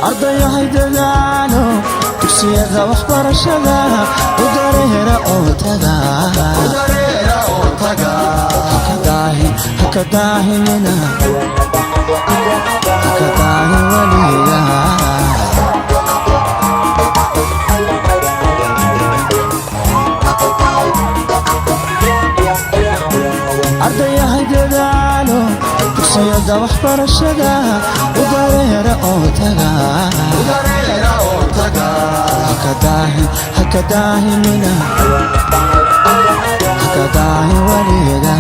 ardayahay dadaalo dugsiyada waxbarashada u dareera oo taga haka daahimina haka daahin weliga ardayahay dadaalo dugsiyada waxbarashada u dareera oo taga haka daahimina haka daahin weliga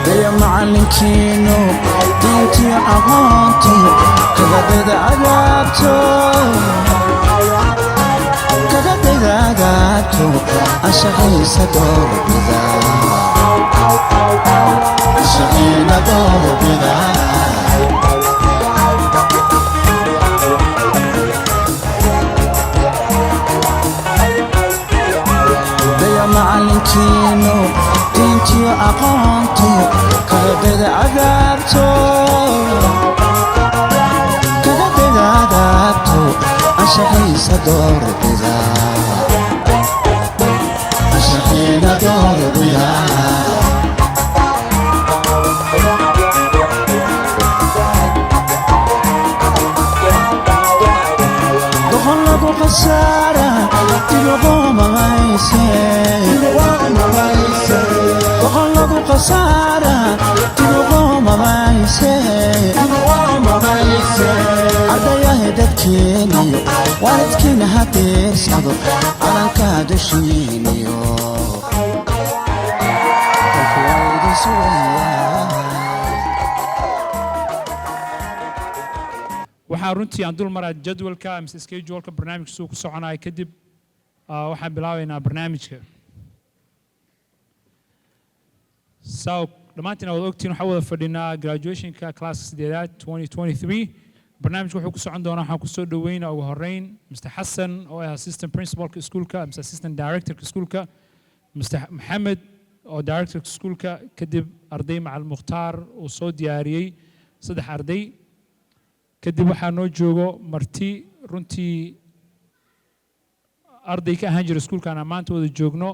يا معلمكينو دينتي أغانتي كذا عذابتو كذا عذابتو أشغي سدور بذا أشغي ندور بذا يا معلمكينو دينتي أغانتي كذا عذابتو كذا عذابتو أشغي سدور بذا أشغي ندور بذا دخلوا خسارة تلقوا مغايسي دخلوا خسارة تلقوا مغايسي عدايا هدتكيني والدكين هاتير سعدو على كادشينيو وكوايدي سويا waxaan runtii aan dul maraa jadwalka mise schedule-ka barnaamijka soo ku soconaya kadib waxaan bilaabaynaa barnaamijka saw dhamaantiin wada ogtiin waxa wada fadhinaa graduationka class 8 2023 barnaamijku wuxuu ku socon doonaa waxaan ku soo dhaweynaa ugu horeyn Mr. Hassan oo ah assistant principalka iskuulka mise assistant directorka iskuulka Mr. Mohammed oo directorka iskuulka kadib arday macallin Mukhtaar oo soo diyaariyay 3 arday kadib waxaa noo joogo marti runtii arday ka ahaan jira iskuulkan aan maanta wada joogno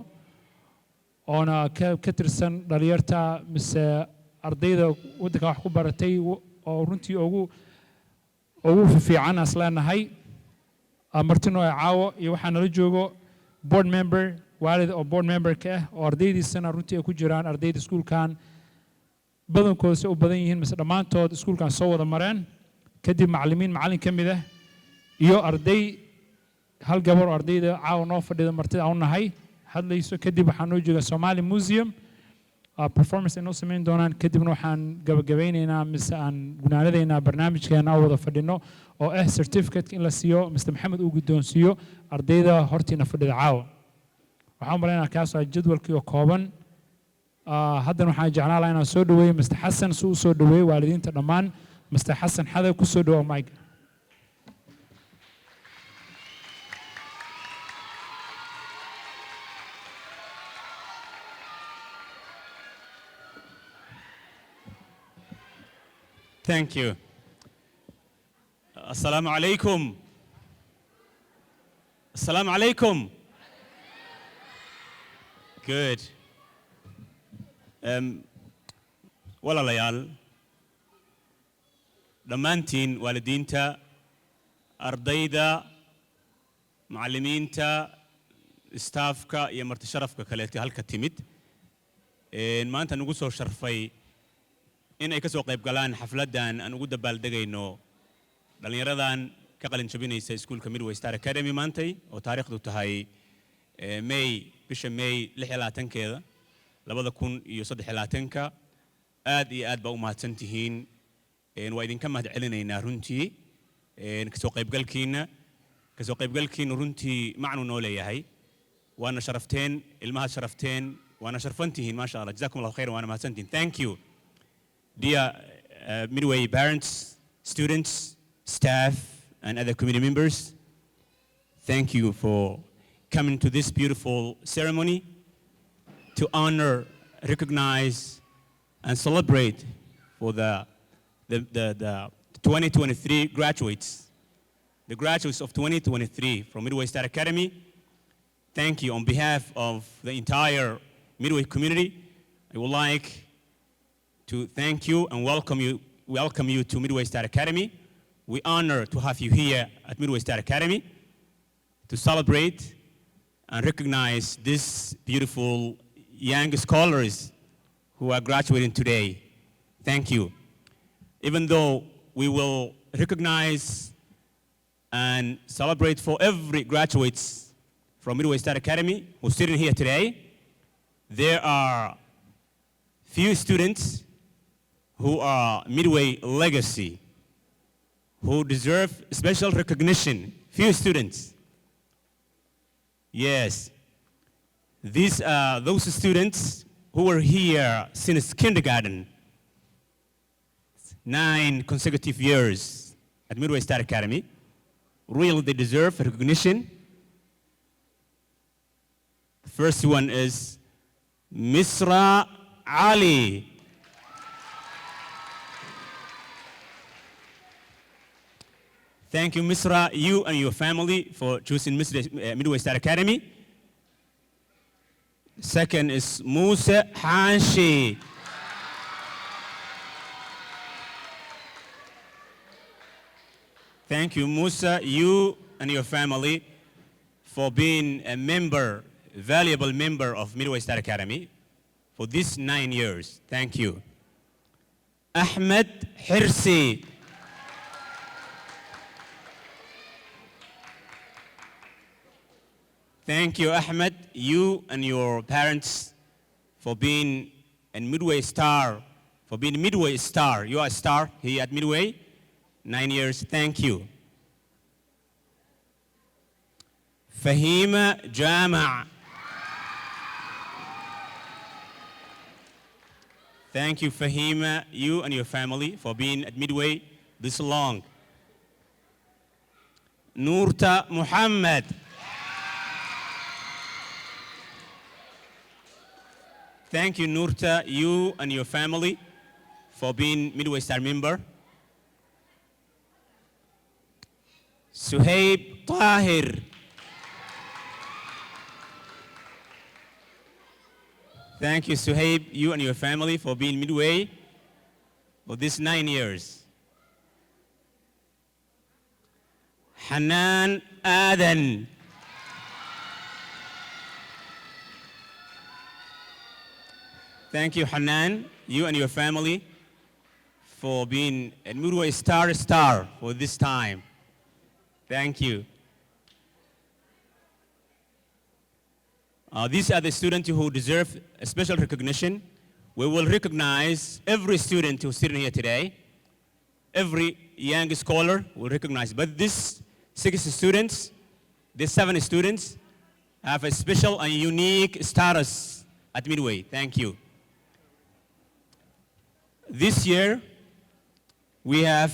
oona ka tirsan dhalinyarta mise ardayda waddanka wax ku baratay oo runtii ugu fiican as leenahay martino ay caawo iyo waxaa nala joogo board member waalid oo board member ka ah oo ardaydiisana runtii ay ku jiraan ardayda iskuulkan badankooda si u badan yihiin mise dhammaantood iskuulkan soo wada mareen kadib macallin ka mid ah iyo arday hal gabar oo ardayda caawa noo fadhida martida aan u nahay hadlayso kadib waxaan noo joogaa Somali Museum performance ay noo samayn doonaan kadibna waxaan gabagabeynaynaa mise aan gunaanadaynaa barnaamijkeena oo wada fadhino oo ah certificate in la siiyo Mr. Mohammed uu guddoonsiiyo ardayda hortiina fadhida caawa waxaan umaleynaa kaas waa jadwalkii oo kooban haddana waxaan jeclaan lahaa inaan soo dhaweeyo Mr. Hassan si uu soo dhaweeyo waalidiinta dhammaan Mr. Hassan حدا كسر دوا مايك. Thank you. Assalamu alaikum. Assalamu alaikum. Good. Wala layal. dhammaantiin waalidiinta ardayda macallimiinta staafka iyo marti sharafka kale ee halka timid maanta nagu soo sharfay in ay ka soo qayb galaan xafladan aan ugu dabaaldegayno dhalinyaradan ka qalin jabinaysa iskuulka Midway Star Academy maantay oo taariikhdu tahay bisha May 26keeda 2023 aad iyo aad baa u mahadsantihiin waa idinka mahad celinaynaa runtii kasoo qaybgalkiina runtii macnu noo leeyahay waana sharafteen ilmaha sharafteen waana sharfantihiin ma sha Allah jazakumullahu khairan waana mahadsantihiin thank you dear Midway parents students staff, and other committee members, thank you for coming to this beautiful ceremony to honor, recognize, and celebrate for the 2023 graduates, the graduates of 2023 from Midway State Academy. Thank you on behalf of the entire Midway community. I would like to thank you and welcome you to Midway State Academy. We honor to have you here at Midway State Academy to celebrate and recognize these beautiful young scholars who are graduating today. Thank you. Even though we will recognize and celebrate for every graduates from Midway State Academy who's sitting here today, there are few students who are Midway legacy, who deserve special recognition. Few students. Yes. These are those students who were here since kindergarten, 9 consecutive years at Midway State Academy. Really, they deserve recognition. The first one is Misra Ali. Thank you, Misra, you and your family for choosing Midway State Academy. Second is Musa Hanshi. Thank you, Musa, you and your family for being a member, valuable member of Midway State Academy for these 9 years. Thank you. Ahmed Hirsi. Thank you, Ahmed, you and your parents for being a Midway star, for being a Midway star. You are a star here at Midway. 9 years, thank you. Fahima Jama. Thank you, Fahima, you and your family for being at Midway this long. Noorta Muhammad. Thank you, Noorta, you and your family for being Midway Star member. Suhaib Tahir. Thank you, Suhaib, you and your family for being Midway for these 9 years. Hanan Adan. Thank you, Hanan, you and your family for being a Midway star for this time. Thank you. These are the students who deserve a special recognition. We will recognize every student who's sitting here today. Every young scholar will recognize. But these 6 students, these 7 students, have a special and unique status at Midway. Thank you. This year, we have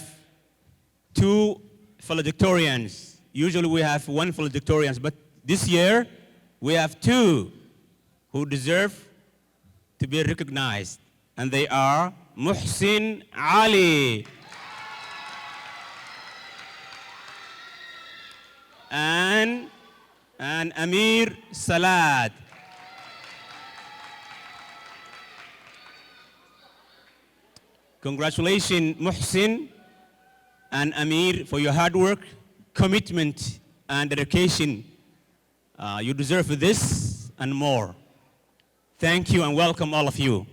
2 valedictorians. Usually we have 1 valedictorian, but this year, we have 2 who deserve to be recognized, and they are Muhsin Ali and Amir Salad. Congratulations, Muhsin and Amir, for your hard work, commitment, and dedication. You deserve this and more. Thank you and welcome all of you.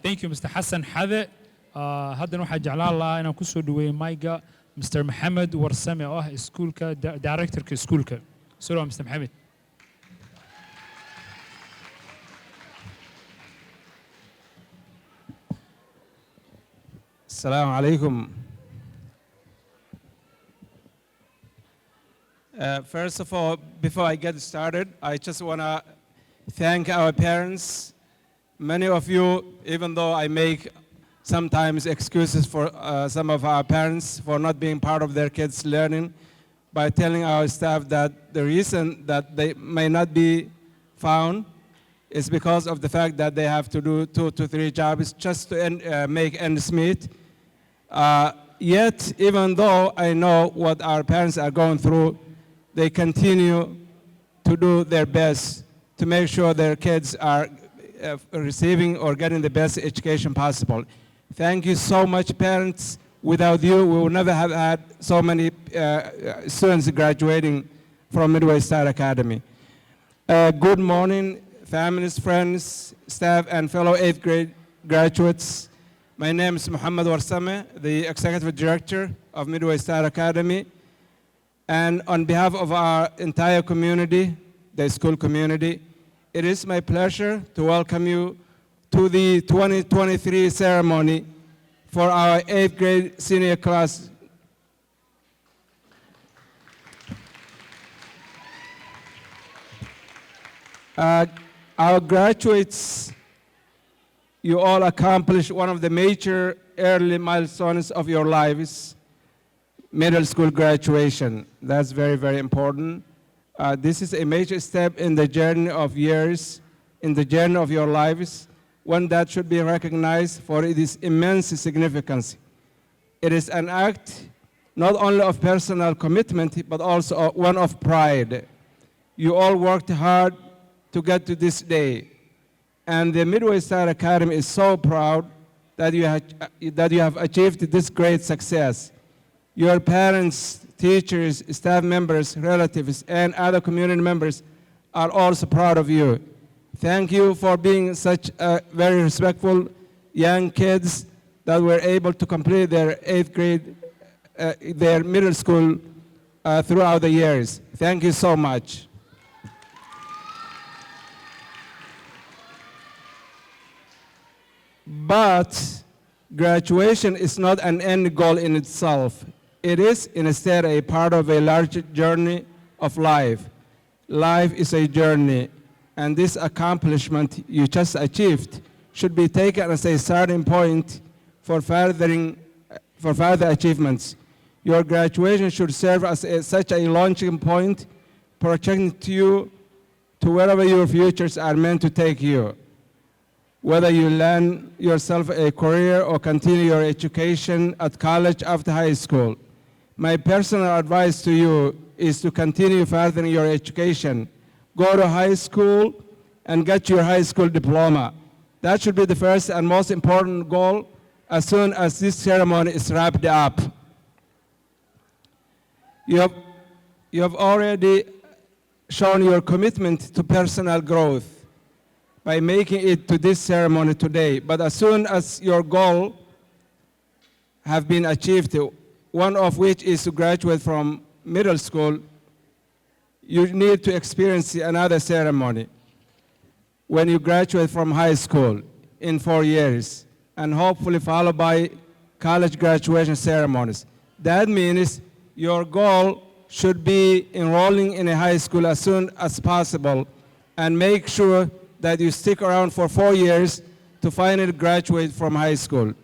Thank you, Mr. Hassan Hade. Haddana waxaan jeclaan lahaa inaan ku soo dhaweeyo mayga Mr. Mohamed Warsame oo ah iskuulka directorka iskuulka. Soo dhawaad Mr. Mohamed. السلام عليكم. First of all, before I get started, I just want to thank our parents. Many of you, even though I make sometimes excuses for some of our parents for not being part of their kids' learning, by telling our staff that the reason that they may not be found is because of the fact that they have to do 2 to 3 jobs just to make ends meet. Yet, even though I know what our parents are going through, they continue to do their best to make sure their kids are receiving or getting the best education possible. Thank you so much, parents. Without you, we would never have had so many students graduating from Midway Star Academy. Good morning, families, friends, staff, and fellow 8th grade graduates. My name is Muhammad Warsame, the Executive Director of Midway Star Academy. And on behalf of our entire community, the school community, it is my pleasure to welcome you to the 2023 ceremony for our 8th grade senior class. Our graduates, you all accomplished one of the major early milestones of your lives, middle school graduation. That's very, very important. This is a major step in the journey of years, in the journey of your lives, one that should be recognized for its immense significance. It is an act not only of personal commitment, but also one of pride. You all worked hard to get to this day. And the Midway Star Academy is so proud that you have achieved this great success. Your parents, teachers, staff members, relatives, and other community members are also proud of you. Thank you for being such very respectful young kids that were able to complete their 8th grade, their middle school throughout the years. Thank you so much. But graduation is not an end goal in itself. It is instead a part of a larger journey of life. Life is a journey, and this accomplishment you just achieved should be taken as a starting point for further achievements. Your graduation should serve as such a launching point, projecting you to wherever your futures are meant to take you. Whether you land yourself a career or continue your education at college after high school, my personal advice to you is to continue furthering your education. Go to high school and get your high school diploma. That should be the first and most important goal as soon as this ceremony is wrapped up. You have already shown your commitment to personal growth by making it to this ceremony today. But as soon as your goal have been achieved, one of which is to graduate from middle school, you need to experience another ceremony when you graduate from high school in 4 years, and hopefully followed by college graduation ceremonies. That means your goal should be enrolling in a high school as soon as possible, and make sure that you stick around for 4 years to finally graduate from high school.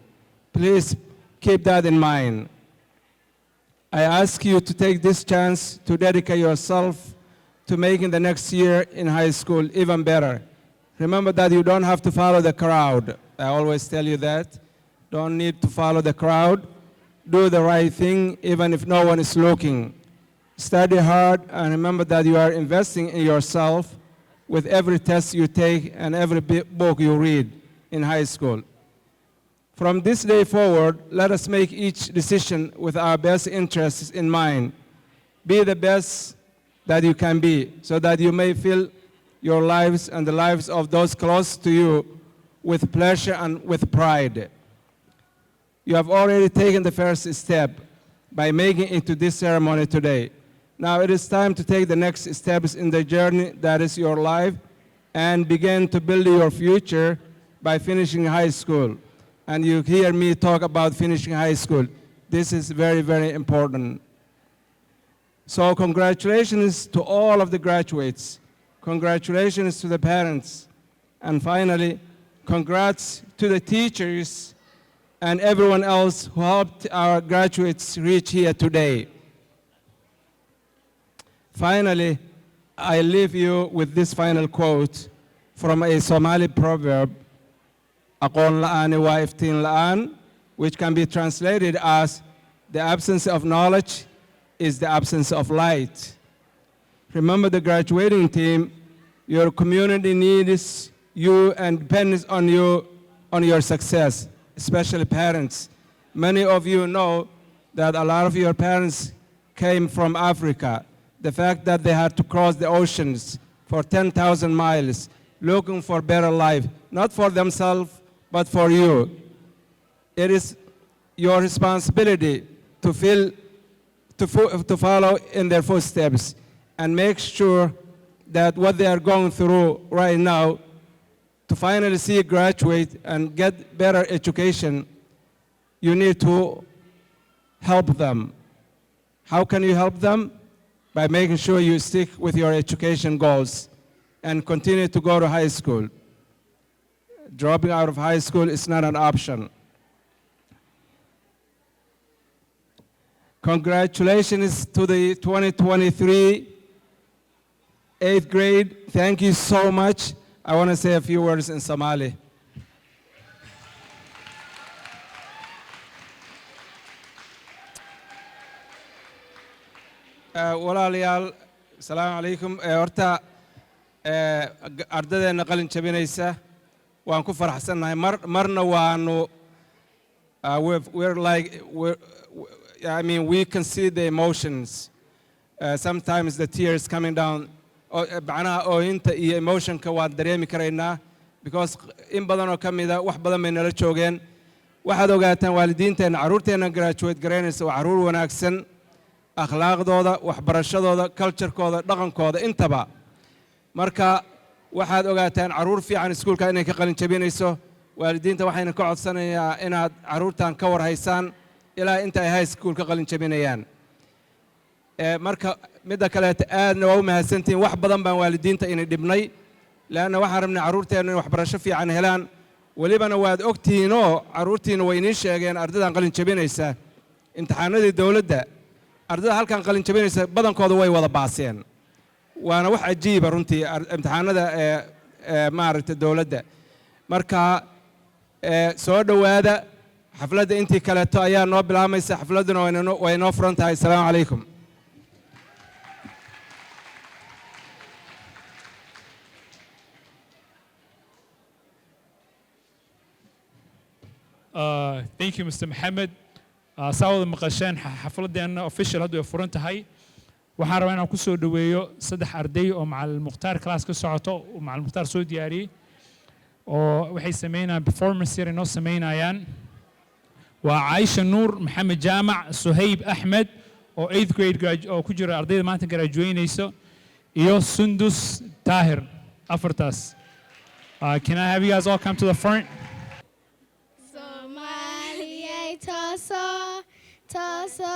Please keep that in mind. I ask you to take this chance to dedicate yourself to making the next year in high school even better. Remember that you don't have to follow the crowd. I always tell you that. Don't need to follow the crowd. Do the right thing even if no one is looking. Study hard and remember that you are investing in yourself with every test you take and every book you read in high school. From this day forward, let us make each decision with our best interests in mind. Be the best that you can be, so that you may fill your lives and the lives of those close to you with pleasure and with pride. You have already taken the first step by making it to this ceremony today. Now it is time to take the next steps in the journey that is your life and begin to build your future by finishing high school. And you hear me talk about finishing high school. This is very, very important. So congratulations to all of the graduates. Congratulations to the parents. And finally, congrats to the teachers and everyone else who helped our graduates reach here today. Finally, I leave you with this final quote from a Somali proverb, "Aqoon la'aani waa iftiin la'aan," which can be translated as, "The absence of knowledge is the absence of light." Remember, the graduating team, your community needs you and depends on you, on your success, especially parents. Many of you know that a lot of your parents came from Africa. The fact that they had to cross the oceans for 10,000 miles, looking for better life, not for themselves, but for you. It is your responsibility to follow in their footsteps and make sure that what they are going through right now, to finally see graduate and get better education, you need to help them. How can you help them? By making sure you stick with your education goals and continue to go to high school. Dropping out of high school is not an option. Congratulations to the 2023 8th grade. Thank you so much. I want to say a few words in Somali. walaalayaal asalaamu calaykum horta ardadeenna qalin jabinaysa waan ku faraxsannahay marna waanu I mean we can see the emotions sometimes the tears coming down macnaha oohinta iyo emotionka waan dareemi karaynaa because in badan oo ka mida wax badan bay nala joogeen waxaad ogaataan waalidiinteenna carruurteenna graduate garaynaysa waa carruur wanaagsan akhlaaqdooda waxbarashadooda culturekooda dhaqankooda intaba marka waxaad ogaataan carruur fiican iskuulka inay ka qalin jabinayso waalidiinta waxayna ka codsanayaa inaad carruurtan ka war haysaan ilaa inta ay high school ka qalin jabinayaan marka midda kaleeta aadna waa u mahadsantihiin wax badan baan waalidiinta inay dhibnay leanna waxaan rabnay carruurteenna in waxbarasho fiican helaan welibana waad ogtihiinoo carruurtiina way idiin sheegeen ardaydan qalin jabinaysa imtixaanadii dowladda ardayda halkan qalin jabinaysa badankooda way wada baaseen waana wax cajiiba runtii imtixaanada maaragtay dowladda marka soo dhowaada xafladda intii kaleeto ayaa noo bilaamaysa xafladduna way noo furan tahay asalaamu calaykum Thank you, Mr. Mohammed. Saawada maqasheen xafladeenna official hadda ay furan tahay waxaan rabaa inaan ku soo dhaweeyo saddex arday oo macallin mukhtaar class ka socoto oo macallin mukhtaar soo diyaariyay oo waxay sameynayaan performance yar inoo sameynayaan waa Aisha Nuur Maxamed Jaamac Suhayb Ahmed oo 8th grade oo ku jira ardayda maanta graduateynayso iyo Sundus Tahir afartaas can I have you guys all come to the front? Toso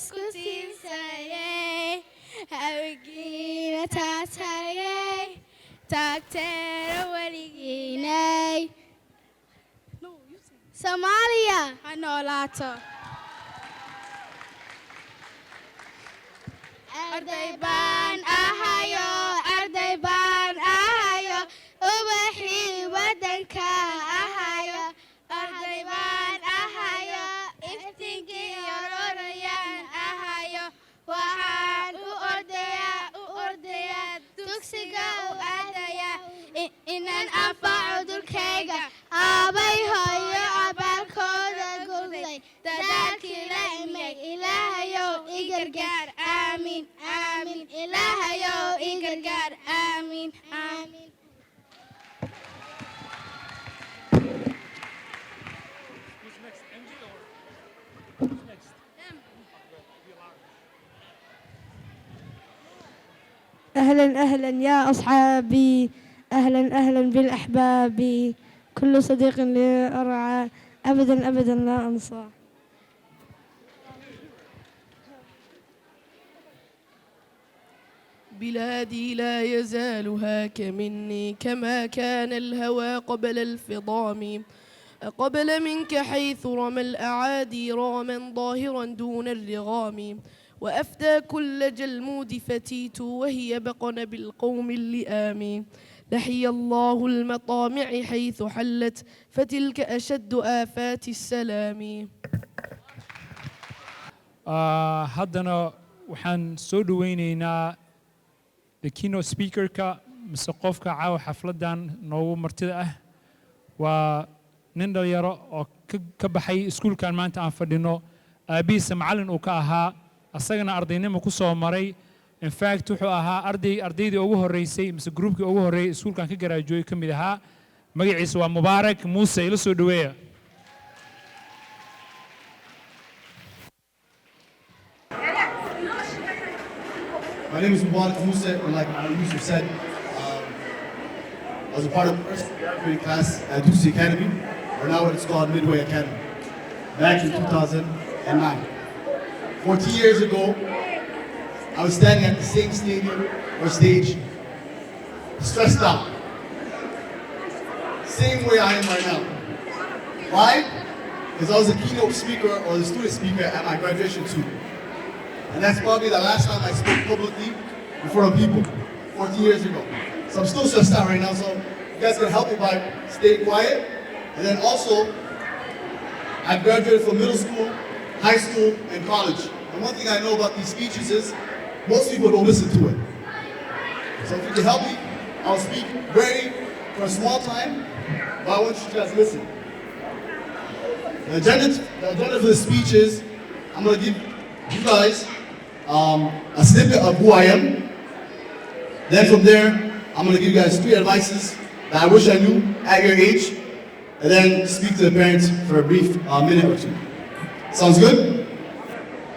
skusisayay hawigina tatayay taktera waliginay Somalia hanolato arday baan ahayo ubaxi wadanka ahayo arday baan ahayo iftinkii ororayaan ahayo waxaan u ordayaa dugsiga u aadaya inaan anfaco dulkayga aabay hooyo abaalkooda gurday dadaalkii la imay ilaahayow i gargaar aamin aamin ilaahayow i gargaar aamin aamin أهلا أهلا يا أصحابي أهلا أهلا بالأحباب كل صديق لي أرعى أبدا أبدا لا أنسى بلادي لا يزال هاك مني كما كان الهوى قبل الفضام قبل منك حيث رمى الأعادي راما ظاهرا دون الرغام وأفدى كل جلمود فتيت وهي بقن بالقوم اللئام لحي الله المطامع حيث حلت فتلك أشد آفات السلام. haddana waxaan soo dhaweynaynaa the keynote speaker-ka mise qofka caawa xafladdan noogu martida ah waa nin dhalinyaro oo ka baxay iskuulkan maanta aan fadhino aabihiisa macallin uu ka ahaa asagana ardaynimo ku soo maray in fact wuxuu ahaa ardaydii ugu horreysay mise groupkii ugu horreeyay iskuulkan ka garaajoyay ka mid ahaa magaciisa waa mubaarak muuse ila soo dhaweeya. My name is Mubarak Musa, and like Yusuf said, I was a part of the first graduating class at Ducey Academy, or now it's called Midway Academy, back in 2009. 14 years ago, I was standing at the same stadium or stage, stressed out. Same way I am right now. Why? Because I was a keynote speaker or the student speaker at my graduation too. And that's probably the last time I spoke publicly in front of people, 14 years ago. So I'm still stressed out right now, so you guys can help me by staying quiet. And then also, I graduated from middle school, high school, and college. And one thing I know about these speeches is, most people don't listen to it. So if you can help me, I'll speak very for a small time, but I want you guys to listen. The agenda for the speech is, I'm gonna give you guys a snippet of who I am. Then from there, I'm gonna give you guys 3 advices that I wish I knew at your age, and then speak to the parents for a brief minute or 2. Sounds good?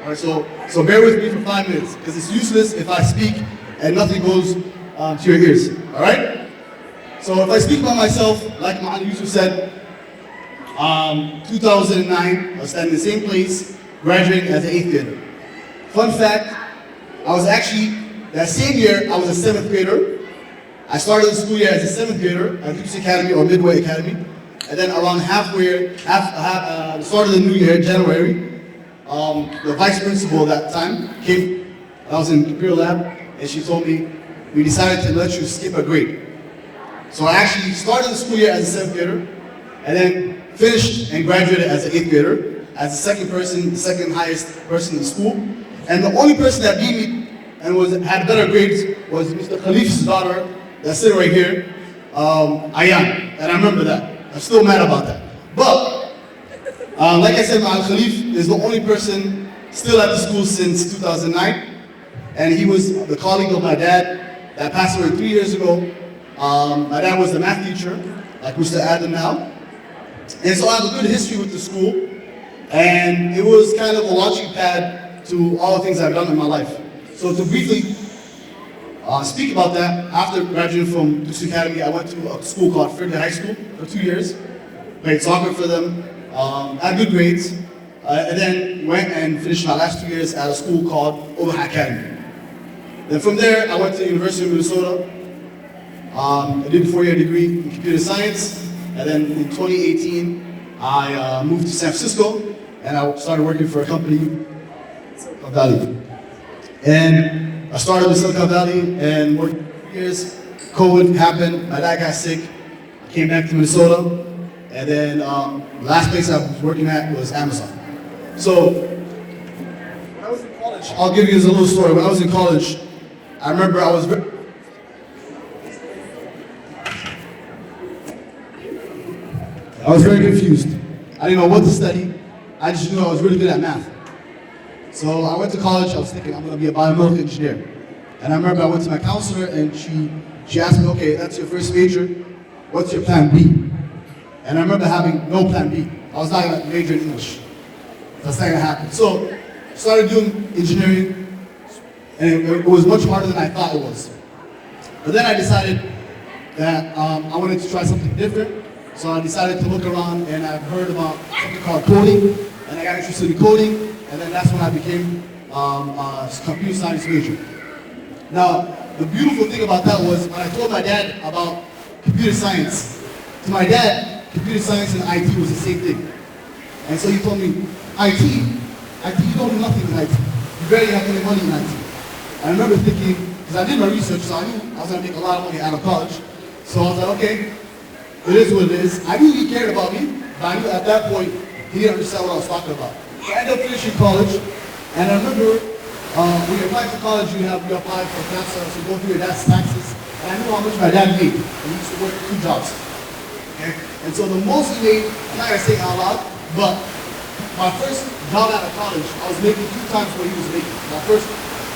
All right, so bear with me for 5 minutes, because it's useless if I speak and nothing goes to your ears, all right? So if I speak about myself, like Ma'an Yusuf said, 2009, I was standing in the same place, graduating as an 8th grader. Fun fact, I was actually, that same year, I was a 7th grader. I started the school year as a 7th grader at Diploma Academy or Midway Academy. And then around the start of the new year, January, the vice principal at that time came, I was in computer lab, and she told me, we decided to let you skip a grade. So I actually started the school year as a 7th grader, and then finished and graduated as an 8th grader, as the second highest person in the school. And the only person that beat me and had better grades was Mr. Khalif's daughter, that's sitting right here, Ayan, and I remember that. I'm still mad about that. But, like I said, Ma'al Khalif is the only person still at the school since 2009, and he was the colleague of my dad that passed away 3 years ago. My dad was the math teacher, like Mr. Adam now. And so I have a good history with the school, and it was kind of a launching pad to all the things I've done in my life. So to briefly speak about that, after graduating from Ducey Academy, I went to a school called Fridley High School for 2 years, played soccer for them, had good grades, and then went and finished my last 2 years at a school called Omaha Academy. Then from there, I went to the University of Minnesota. I did a 4-year degree in computer science, and then in 2018, I moved to San Francisco, and I started working for a company in Silicon Valley. And I started in Silicon Valley and worked for 3 years. COVID happened, my dad got sick, I came back to Minnesota, and then the last place I was working at was Amazon. So, when I was in college, I'll give you a little story. When I was in college, I remember I was very confused. I didn't know what to study. I just knew I was really good at math. So I went to college, I was thinking I'm gonna be a biomedical engineer. And I remember I went to my counselor and she asked me, okay, that's your first major, what's your plan B? And I remember having no plan B. I was not gonna major in English. That's not gonna happen. So I started doing engineering, and it was much harder than I thought it was. But then I decided that I wanted to try something different. So I decided to look around, and I've heard about something called coding, and I got interested in coding, and then that's when I became a computer science major. Now, the beautiful thing about that was when I told my dad about computer science, to my dad, computer science and IT was the same thing. And so he told me, IT, you don't do nothing in IT. You barely have any money in IT. I remember thinking, because I did my research, so I knew I was going to make a lot of money out of college. So I was like, okay, it is what it is. I knew he cared about me, but I knew at that point, he didn't understand what I was talking about. So I ended up finishing college, and I remember when you apply to college, you apply for FAFSA, so you go through your dad's taxes. And I knew how much my dad made. He used to work 2 jobs. Okay? And so the most he made, I'm not going to say out loud, but my first job out of college, I was making 2 times what he was making. My first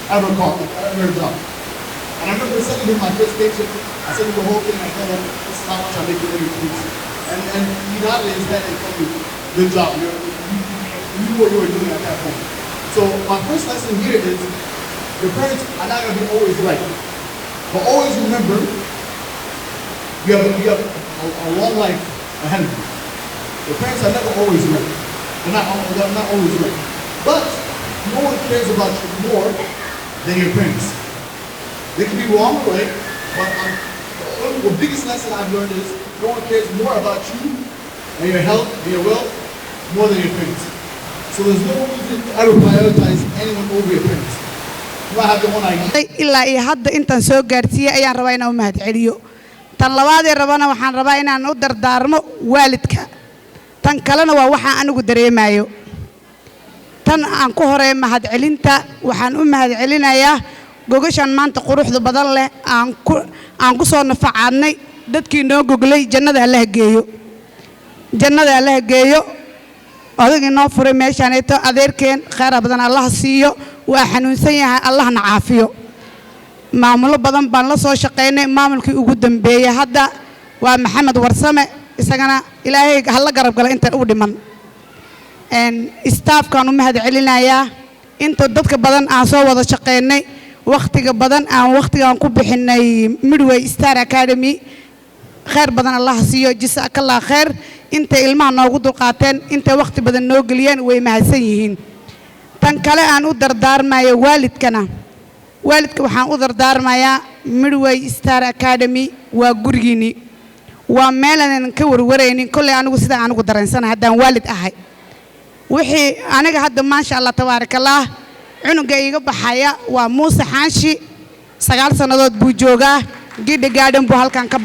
ever job. And I remember sending him my first paycheck. I sent him the whole thing. I told him, this is how much I'm making every 2 weeks. And he nodded his head and told me, good job. You knew what you were doing at that point. So my first lesson here is, your parents are not going to be always right. But always remember, you have a long life ahead of you. Your parents are never always right. They're not always right. But no one cares about you more than your parents. They can be wrong or right, but the biggest lesson I've learned is no one cares more about you and your health and your wealth more than your parents. So there's no reason to ever prioritize anyone over your parents. You might have your own idea. ilaa iyo hadda intaan soo gaarsiiyay ayaan rabaa inaan u mahadceliyo. Tan labaadee rabana waxaan rabaa inaan u dardaarmo waalidka. Tan kalena waa waxa anigu dareemayo. Tan aan ku horey mahadcelinta waxaan u mahadcelinayaa gogashan maanta quruxda badan leh aan ku soo nafacaadnay dadkii noo goglay jannada Allah geeyo. Jannada Allah geeyo. Adagii noo furay meeshaanayto adeerkeen khayr badan Allah siiyo waa xanuunsan yahay Allahna caafiyo. Maamulo badan baan la soo shaqeynay maamulkii ugu dambeeyay hadda waa Maxamed Warsame isagana Ilaahay halla garab gala inta u dhiman. Staafkan u mahadcelinayaa inta dadka badan aan soo wada shaqeynay waqtiga badan aan ku bixinay Midway Star Academy khayr badan Allah siiyo jazakallahu khayr inta ilmaha noogu dulqaateen inta waqti badan noo galiyeen way mahadsan yihiin. Tan kale aan u dardaarmayo waalidka waxaan u dardaarmayaa Midway Star Academy waa gurigiini waa meel aan ka warwareynin kulli anigu sida anigu dareensanahay hadaan waalid ahay wixii aniga hadda ma sha Allah tabaarakallah cunuga iga baxaya waa Muuse Xaanshi 9 sanadood buu joogaa gidhi gaadhan buu halkan ka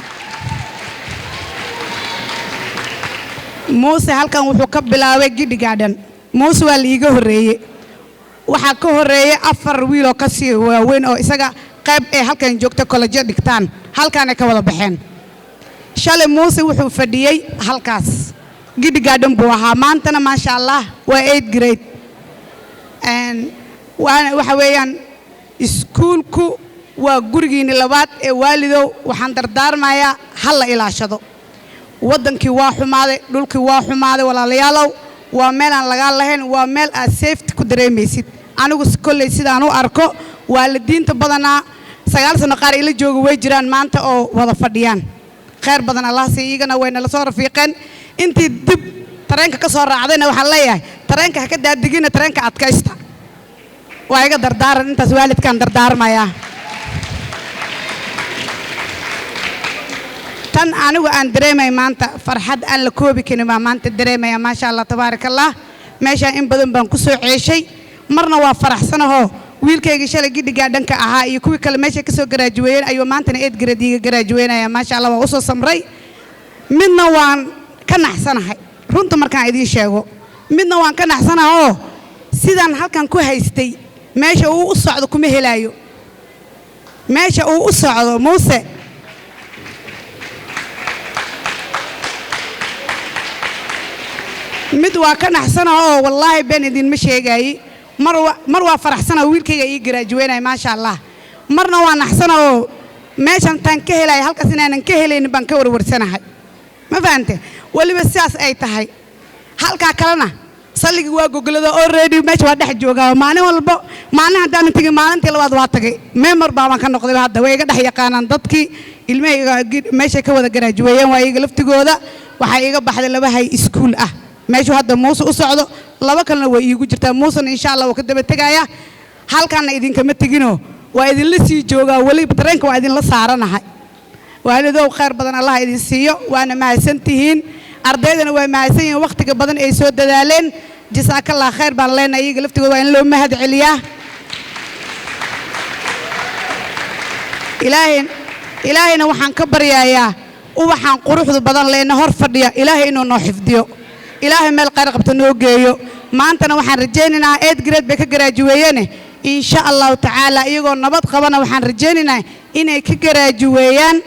Muuse halkan wuxuu ka bilaabay gidhi gaadhan Muuse waa liiga horeeyay waxa ka horeeyay 4 wiil oo ka sii waaweyn oo isaga qayb ee halkan joogta college dhigtaan halkan ay ka wada baxeen shalay Muuse wuxuu fadhiyay halkaas gidhi gaadhan buu ahaa maantana ma sha Allah waa 8th grade waxa weeyaan iskuulku waa gurigiina labaad ee waalidow waxaan dardaarmayaa hal la ilaashado wadankii waa xumaaday dhulkii waa xumaaday walaalayaalow waa meel aan laga lahayn waa meel aad safety ku dareemaysid anigu kolley sidaan u arko waalidiinta badana 9 sano qaar ila jooga way jiraan maanta oo wada fadhiyaan khayr badan Allah siiyigana wayna la soo rafiiqeen intii dib tareenka ka soo raacdayna waxaan leeyahay tareenka ha ka daadigina tareenka adkaysta waa iga dardaaran intaas waalidkan dardaarmaya tan anigu aan dareemay maanta farxad aan la koobi karin baa maanta dareemaya ma sha Allah tabaarakallah meesha in badan baan ku soo ceeshay marna waa faraxsanaho wiilkayga shalay gidhi gaadhanka ahaa iyo kuwii kale meesha ka soo garaajuweeyeen ayuu maantana 8th grade iga garaajuweynaya ma sha Allah waa u soo samray midna waan ka naxsanahay runta markaan idin sheego midna waan ka naxsanahay sidaan halkan ku haystay meesha uu u socdo kuma helaayo meesha uu u socdo Muuse mid waa ka naxsanahay wallahi been idin ma sheegay mar waa faraxsanahay wiilkayga ii garaajuweynay ma sha Allah marna waa naxsanahay meeshan tan ka helay halkaas inaanan ka helaynin baan ka warwarsanahay ma fahamtay waliba sidaas ay tahay halka kalena saligi waa goglada already meesha waa dhex joogaa maalin walba maalin hadaan tagay maalintii labaad waa tagay member baan ka noqday hadda way iga dhex yaqaanaan dadkii ilmahayga meesha ka wada garaajuweeyeen waa iga laftigooda waxa iga baxday laba high school ah meesha hadda Muuse u socdo laba kalena way iigu jirtaa Muuse insha Allah waa ka daba tagaya halkan idin kama tagino waa idinla sii joogaa weliba tareenka waa idinla saaranahay waalidow khayr badan allah idin siiyo waana mahadsantihiin ardaydana waa mahadsan yihiin waqtiga badan ay soo dadaaleen jasaakallah khayr baan leenahay iyaga laftigooda waa in loo mahad celiyaa ilaahayna waxaan ka baryayaa ubaxaan quruxda badan leena hor fadhiya ilaahay inuu noo xifdiyo ilaahay meel khayr qabta noo geeyo maantana waxaan rajaynaynaa 8th grade bay ka garaajuweeyeen insha Allah tacaala iyagoo nabad qabana waxaan rajaynaynaa inay ka garaajuweeyaan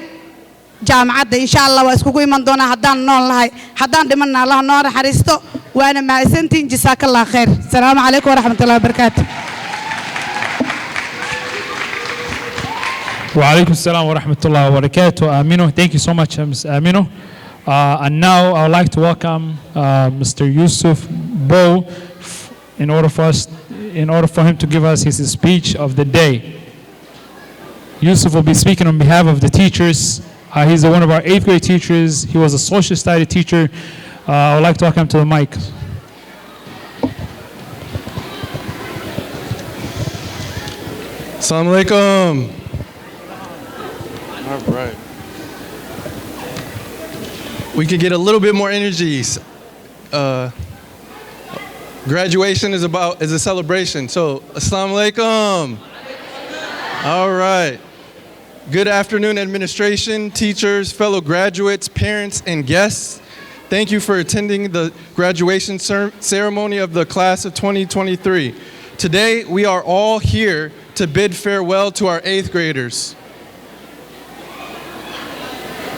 jaamacadda insha Allah waa iskugu iman doonaa haddaan nool lahay haddaan dhimanna Allah noo naxariisto waana mahadsantiin jasaakallah khayr assalaamu calaykum waraxmatullaahi wabarakaatuh وعليكم السلام ورحمة الله وبركاته. Amino, thank you so much, Ms. Amino. And now I would like to welcome Mr. Yusuf Bo in order for him to give us his speech of the day. Yusuf will be speaking on behalf of the teachers. He's one of our 8th grade teachers. He was a social study teacher. I would like to welcome him to the mic. Assalamu alaikum. All right. We could get a little bit more energies. Graduation is a celebration. So, assalamu alaikum. All right. Good afternoon, administration, teachers, fellow graduates, parents, and guests. Thank you for attending the graduation ceremony of the class of 2023. Today, we are all here to bid farewell to our 8th graders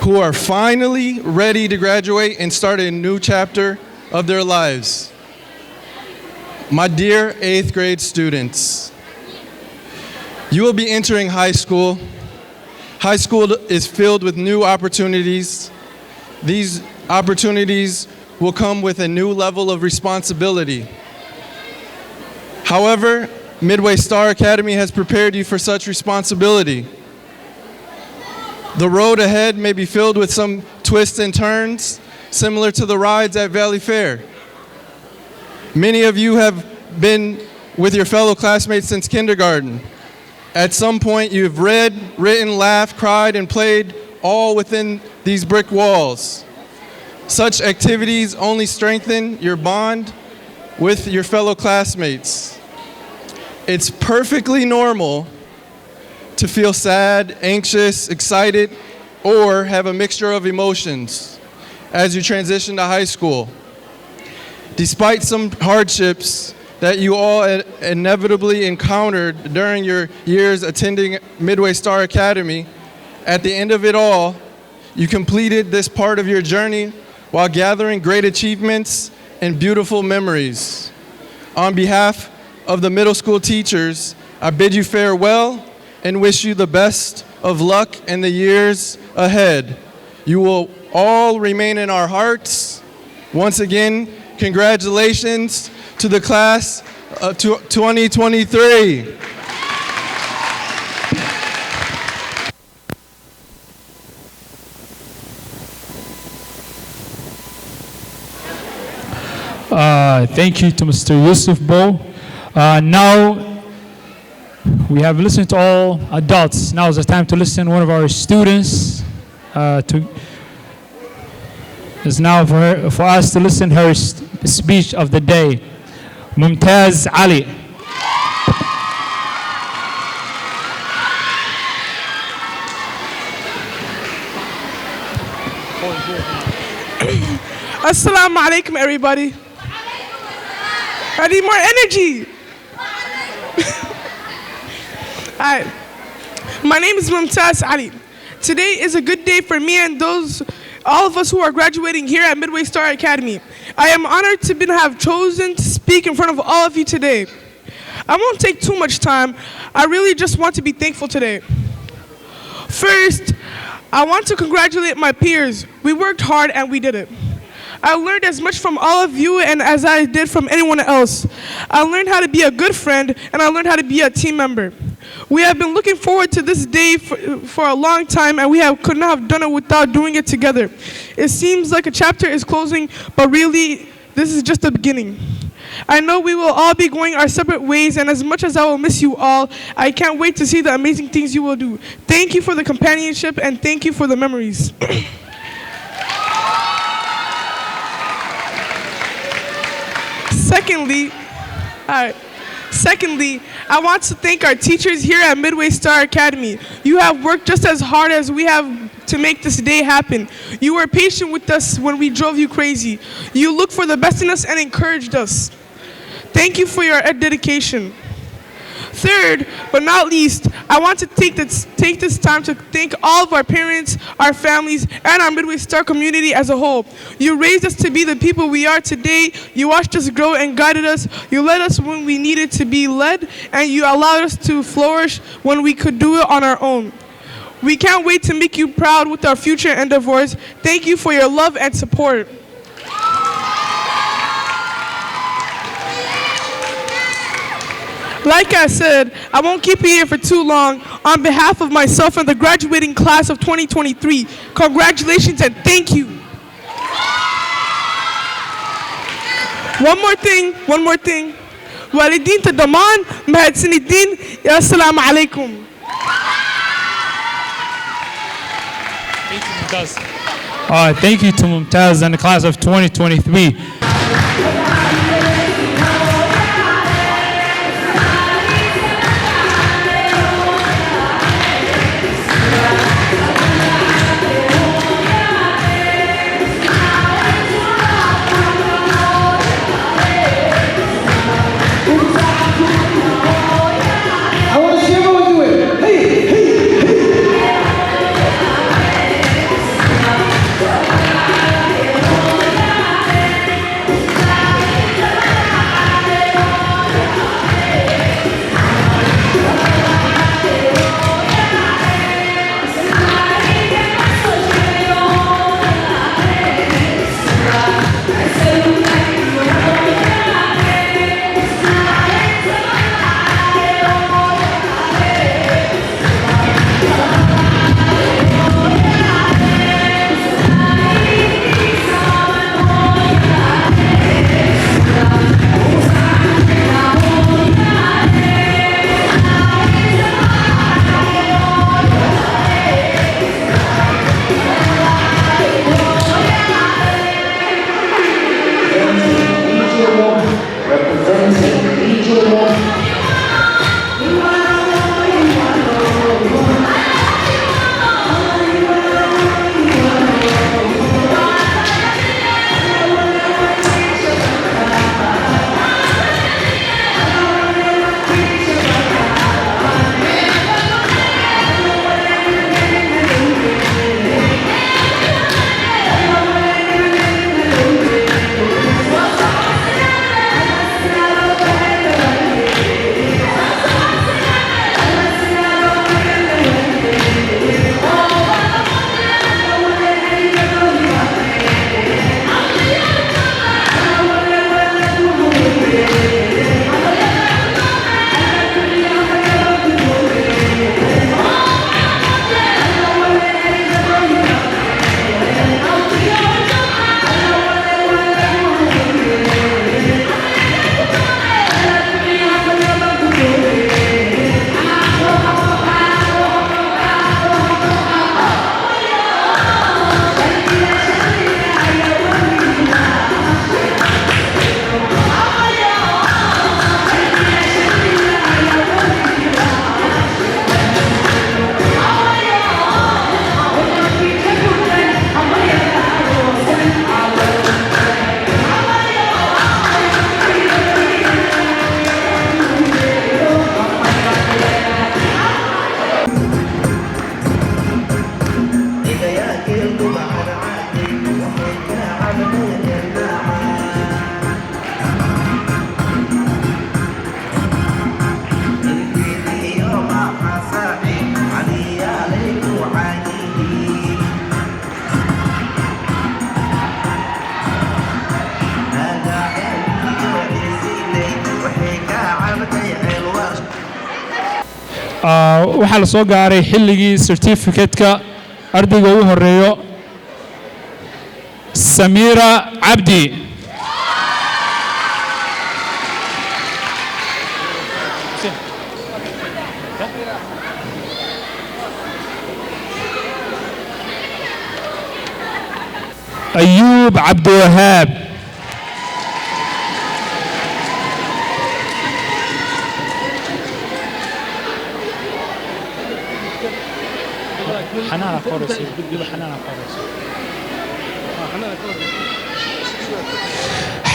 who are finally ready to graduate and start a new chapter of their lives. My dear 8th grade students, you will be entering high school. High school is filled with new opportunities. These opportunities will come with a new level of responsibility. However, Midway Star Academy has prepared you for such responsibility. The road ahead may be filled with some twists and turns, similar to the rides at Valley Fair. Many of you have been with your fellow classmates since kindergarten. At some point, you've read, written, laughed, cried, and played all within these brick walls. Such activities only strengthen your bond with your fellow classmates. It's perfectly normal to feel sad, anxious, excited, or have a mixture of emotions as you transition to high school. Despite some hardships that you all inevitably encountered during your years attending Midway Star Academy, at the end of it all, you completed this part of your journey while gathering great achievements and beautiful memories. On behalf of the middle school teachers, I bid you farewell and wish you the best of luck in the years ahead. You will all remain in our hearts. Once again, congratulations to the class of 2023. Thank you to Mr. Yusuf Bo. Now we have listened to all adults. Now is the time to listen to one of our students. It's now for us to listen to her speech of the day. Mumtaz Ali. Assalamu alaikum, everybody. I need more energy. Hi, my name is Mumtaz Ali. Today is a good day for me and all of us who are graduating here at Midway Star Academy. I am honored to have chosen to speak in front of all of you today. I won't take too much time. I really just want to be thankful today. First, I want to congratulate my peers. We worked hard and we did it. I learned as much from all of you and as I did from anyone else. I learned how to be a good friend and I learned how to be a team member. We have been looking forward to this day for a long time and we could not have done it without doing it together. It seems like a chapter is closing, but really, this is just the beginning. I know we will all be going our separate ways, and as much as I will miss you all, I can't wait to see the amazing things you will do. Thank you for the companionship, and thank you for the memories. Secondly, I want to thank our teachers here at Midway Star Academy. You have worked just as hard as we have to make this day happen. You were patient with us when we drove you crazy. You looked for the best in us and encouraged us. Thank you for your dedication. Third, but not least, I want to take this time to thank all of our parents, our families, and our Midway Star community as a whole. You raised us to be the people we are today. You watched us grow and guided us. You led us when we needed to be led, and you allowed us to flourish when we could do it on our own. We can't wait to make you proud with our future endeavors. Thank you for your love and support. Like I said, I won't keep you here for too long. On behalf of myself and the graduating class of 2023, congratulations and thank you. One more thing. Walidin to Daman, Mahadsinidin, Assalamu alaikum. Thank you to Mumtaz and the class of 2023. waxaa la soo gaaray xilligii certificate-ka ardayga ugu horeeyo Samira Abdi. أيوب عبد الوهاب. حنان قرصي حنان قرصي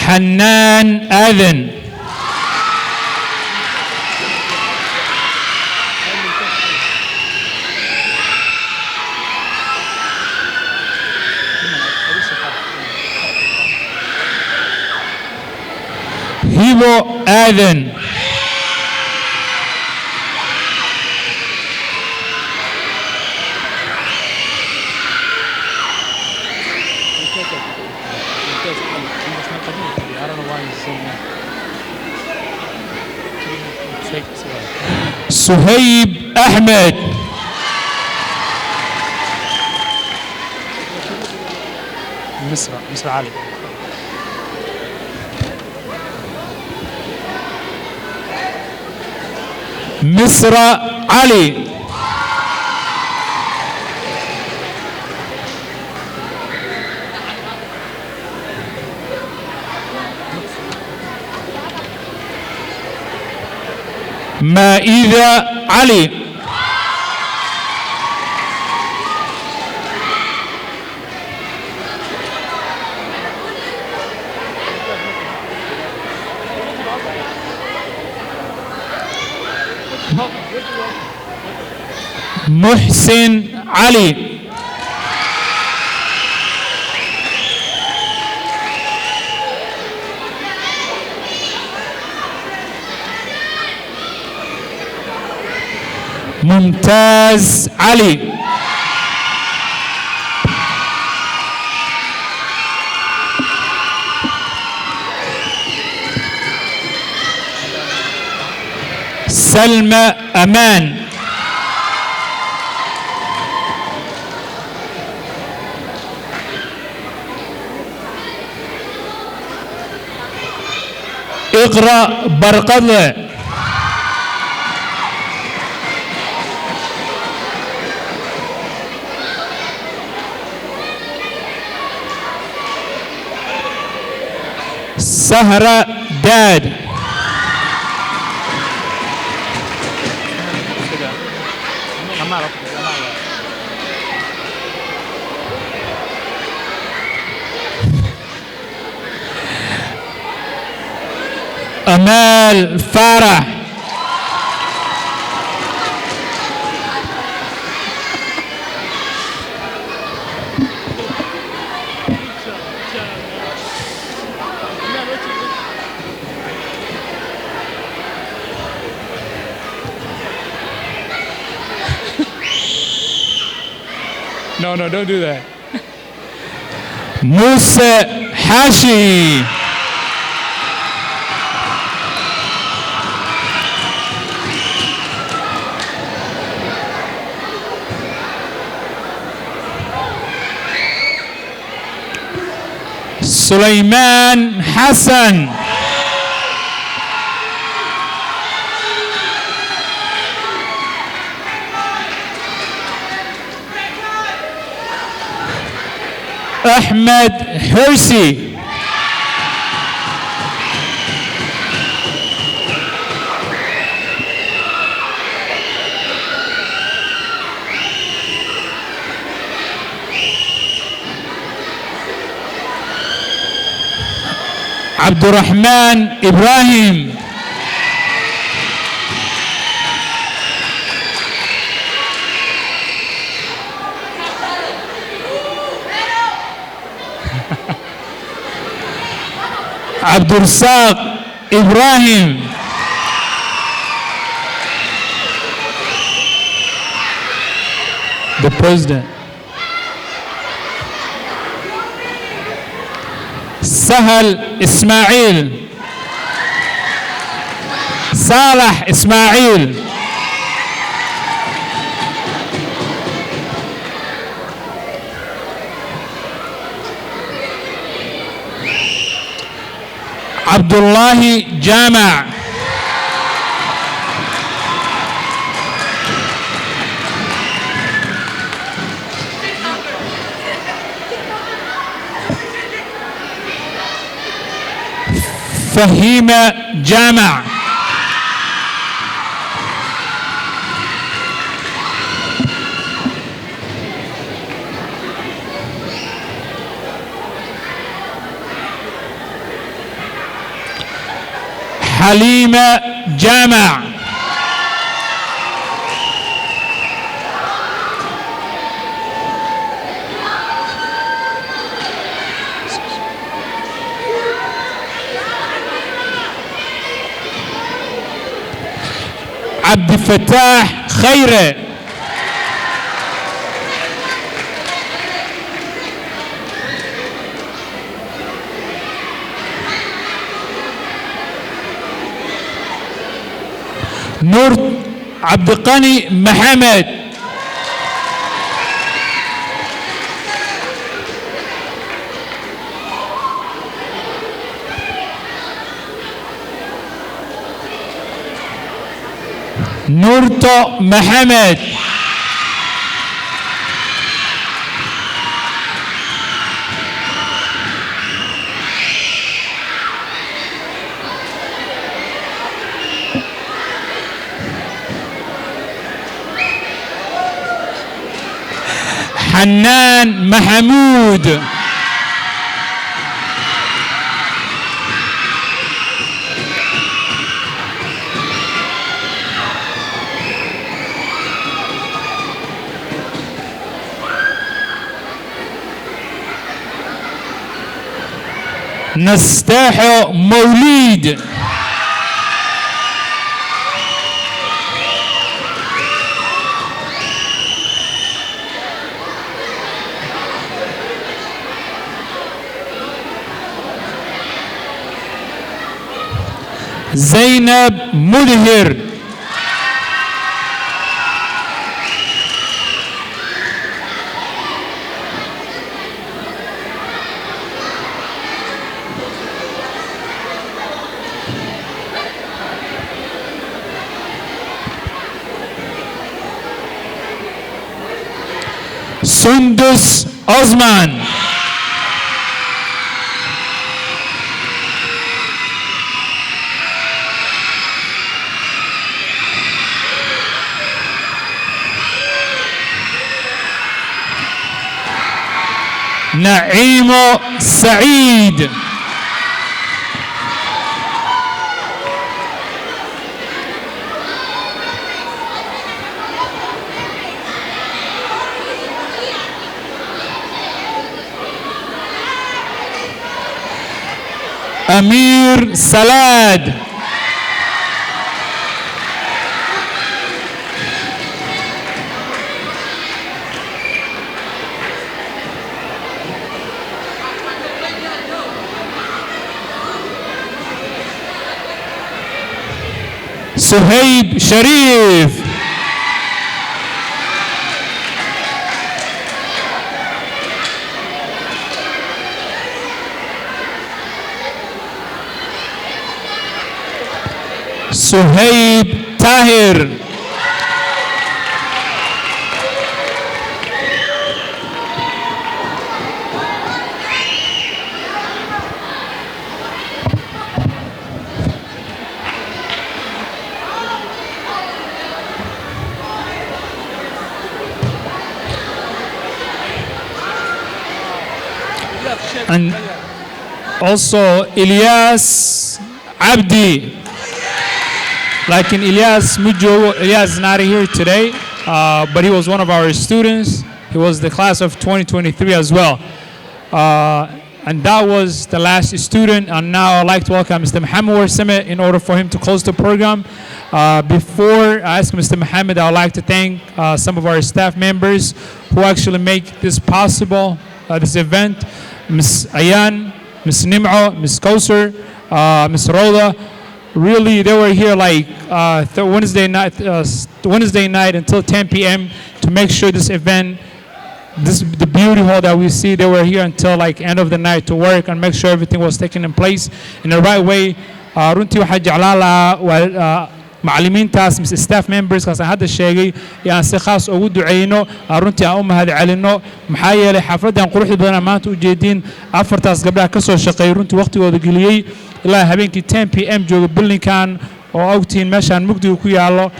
حنان آذن. هيبو آذن. سهيب أحمد. مصر علي. مصر علي. مائدة علي. محسن علي. ممتاز علي. سلمى أمان. اقرأ برقضة. سهرة داد. أمال فرح. No, don't do that. موسى حاشي. سليمان حسن. أحمد حرسي. عبد الرحمن إبراهيم. عبد الرزاق إبراهيم. The President. سهل إسماعيل. صالح إسماعيل. عبد الله جامع. فهيمة جامع. حليمة جامع. عبد الفتاح خيره. نور عبد القني محمد. نورتو محمد. حنان محمود. نستاحو موليد. زينب مدهر. سندس عثمان. نعيم سعيد. أمير سلاد. سهيب شريف. سهيب طاهر. And also Ilyas Abdi. Like in Ilyas Mujo, Ilyas is not here today, but he was one of our students. He was the class of 2023 as well. And that was the last student. And now I'd like to welcome Mr. Muhammad Warsame in order for him to close the program. Before I ask Mr. Muhammad, I would like to thank some of our staff members who actually make this possible, this event. Ms. Ayan, Ms. Nim'o, Ms. Kausar, Ms. Rola. Really, they were here like Wednesday night until 10 p.m. to make sure this event, the beauty hall that we see, they were here until like end of the night to work and make sure everything was taken in place in the right way. runtii waxaa jeclaan lahaa macallimiintaas mise staff members kaas aan hadda sheegay aan si khaas ugu duceyno runtii aan u mahad celino maxaa yeelay xafladan quruxda badan maanta u jeedin afartaas gabdhaha ka soo shaqeeyay runtii waqtigooda geliyay ilaa habeenkii 10 p.m. jooga buildingkan oo ogtiin meeshaan mugdiga ku yaallo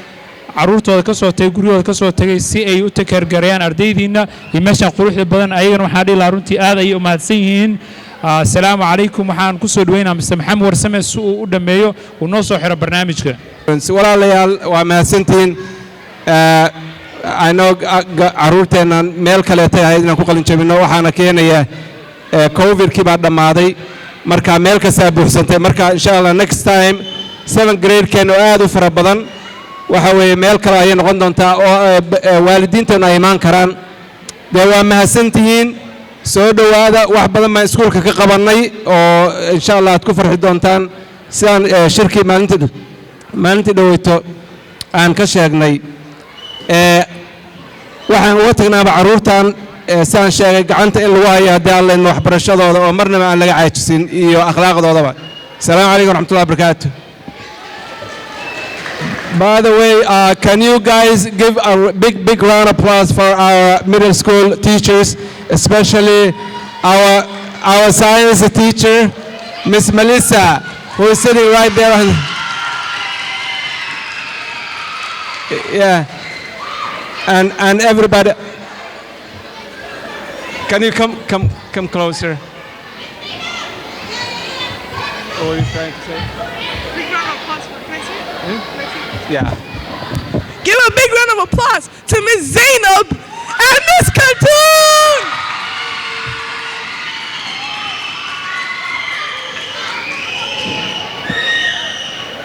caruurtooda ka soo tagay guryahooda ka soo tagay si ay u takeergareeyaan ardaydiina iyo meeshaan quruxda badan ayagana waxaan dhihi lahaa runtii aad ayay u mahadsan yihiin asalaamu calaykum waxaan ku soo dhaweynaa Mr. Maxamed Warsame si uu u dhameeyo uu noo soo xiro barnaamijka walaalayaal waa mahadsantihiin I know caruurteennan meel kaleetay ahayd inaan ku qalin jabino waxaana keenaya COVID-kii baa dhammaaday marka meel kastaa buuxsantay marka insha Allah next time 7th grade-keenu aad u fara badan waxa weeye meel kale ayay noqon doontaa oo waalidiinteenu ay imaan karaan dee waa mahadsantihiin soo dhowaada wax badan baan iskuulka ka qabannay oo insha Allah aad ku farxi doontaan sidaan shirkii maalintii dhaweyto aan ka sheegnay waxaan uga tagnaaba carruurtan sidaan sheegay gacanta in lagu hayo haddii aan leenno waxbarashadooda oo marnaba aan laga caajisin iyo akhlaaqdoodaba asalaamu calaykum waraxmatullahi wabarakaatu By the way, can you guys give a big round of applause for our middle school teachers, especially our science teacher, Miss Melissa, who is sitting right there. Yeah, and everybody. Can you come closer? What are you trying to say? Big round of applause for Yeah. Give a big round of applause to Miss Zainab and Miss Khartoum.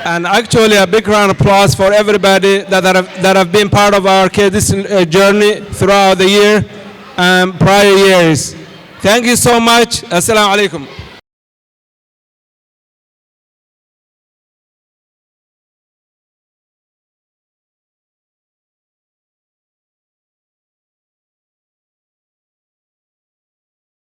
And actually a big round of applause for everybody that have been part of our this journey throughout the year and prior years. Thank you so much. Assalamu alaikum.